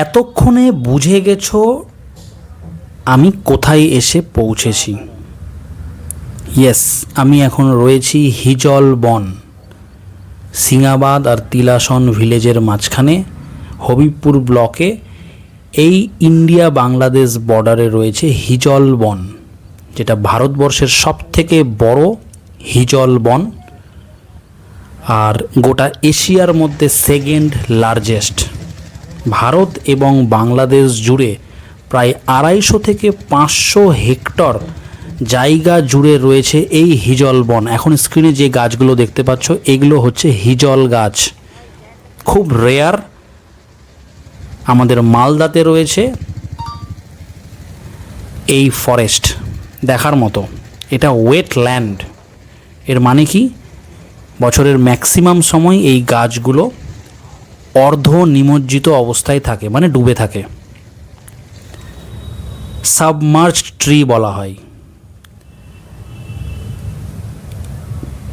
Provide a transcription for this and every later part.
এতক্ষণে বুঝে গেছো আমি কোথায় এসে পৌঁছেছি। ইয়েস, আমি এখন রয়েছি হিজল বন, সিঙাবাদ আর তিলাসন ভিলেজের মাঝখানে, হবিবপুর ব্লকে। এই ইন্ডিয়া বাংলাদেশ বর্ডারে রয়েছে হিজল বন, যেটা ভারতবর্ষের সবথেকে বড় হিজল বন আর গোটা এশিয়ার মধ্যে সেকেন্ড লার্জেস্ট। ভারত এবং বাংলাদেশ জুড়ে প্রায় 250 থেকে 500 হেক্টর জায়গা জুড়ে রয়েছে এই হিজল বন। এখন স্ক্রিনে যে গাছগুলো দেখতে পাচ্ছ এগুলো হচ্ছে হিজল গাছ, খুব রেয়ার। আমাদের মালদাতে রয়েছে এই ফরেস্ট, দেখার মতো। এটা ওয়েটল্যান্ড, এর মানে কি বছরের ম্যাক্সিমাম সময় এই গাছগুলো অর্ধ নিমজ্জিত অবস্থায় থাকে, মানে ডুবে থাকে। সাবমার্জড ট্রি বলা হয়।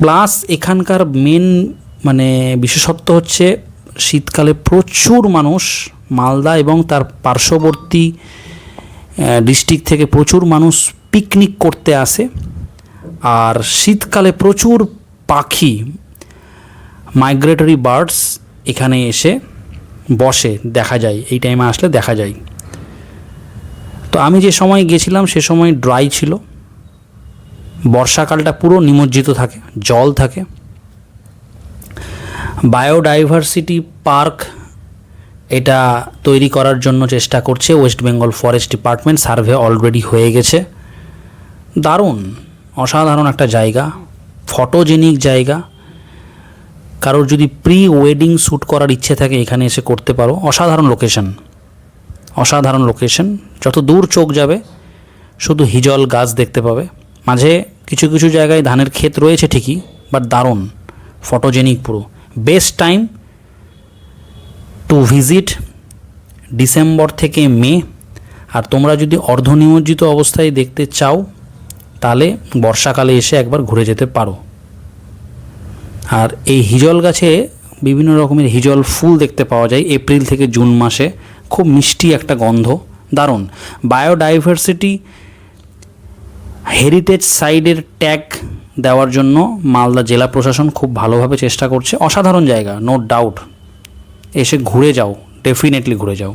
প্লাস এখানকার মেন বিশেষত্ব হচ্ছে শীতকালে প্রচুর মানুষ মালদা এবং তার পার্শ্ববর্তী ডিস্ট্রিক্ট থেকে প্রচুর মানুষ পিকনিক করতে আসে। আর শীতকালে প্রচুর পাখি, মাইগ্রেটরি বার্ডস এখানে এসে বসে, দেখা যায়। এই টাইমে আসলে দেখা যায়। তো আমি যে সময় গেছিলাম সে সময় ড্রাই ছিল, বর্ষাকালটা পুরো নিমজ্জিত থাকে, জল থাকে। বায়োডাইভার্সিটি পার্ক এটা তৈরি করার জন্য চেষ্টা করছে West Bengal forest department, survey already হয়ে গেছে। দারুণ, অসাধারণ একটা জায়গা, ফটোজেনিক জায়গা। কারোর যদি প্রি ওয়েডিং শ্যুট করার ইচ্ছে থাকে এখানে এসে করতে পারো। অসাধারণ লোকেশন, অসাধারণ লোকেশন। যত দূর চোখ যাবে শুধু হিজল গাছ দেখতে পাবে। মাঝে কিছু কিছু জায়গায় ধানের ক্ষেত রয়েছে ঠিকই, বাট দারুণ ফটোজেনিক পুরো। Best time to visit December থেকে মে। আর তোমরা যদি অর্ধনিমজ্জিত অবস্থায় দেখতে চাও তাহলে বর্ষাকালে এসে একবার ঘুরে যেতে পারো। আর এই হিজল গাছে বিভিন্ন রকমের হিজল ফুল দেখতে পাওয়া যায় এপ্রিল থেকে জুন মাসে, খুব মিষ্টি একটা গন্ধ, দারুণ। বায়োডাইভার্সিটি হেরিটেজ সাইটের ট্যাগ দেওয়ার জন্য মালদা জেলা প্রশাসন খুব ভালোভাবে চেষ্টা করছে। অসাধারণ জায়গা, নো ডাউট। এসে ঘুরে যাও, ডেফিনেটলি ঘুরে যাও।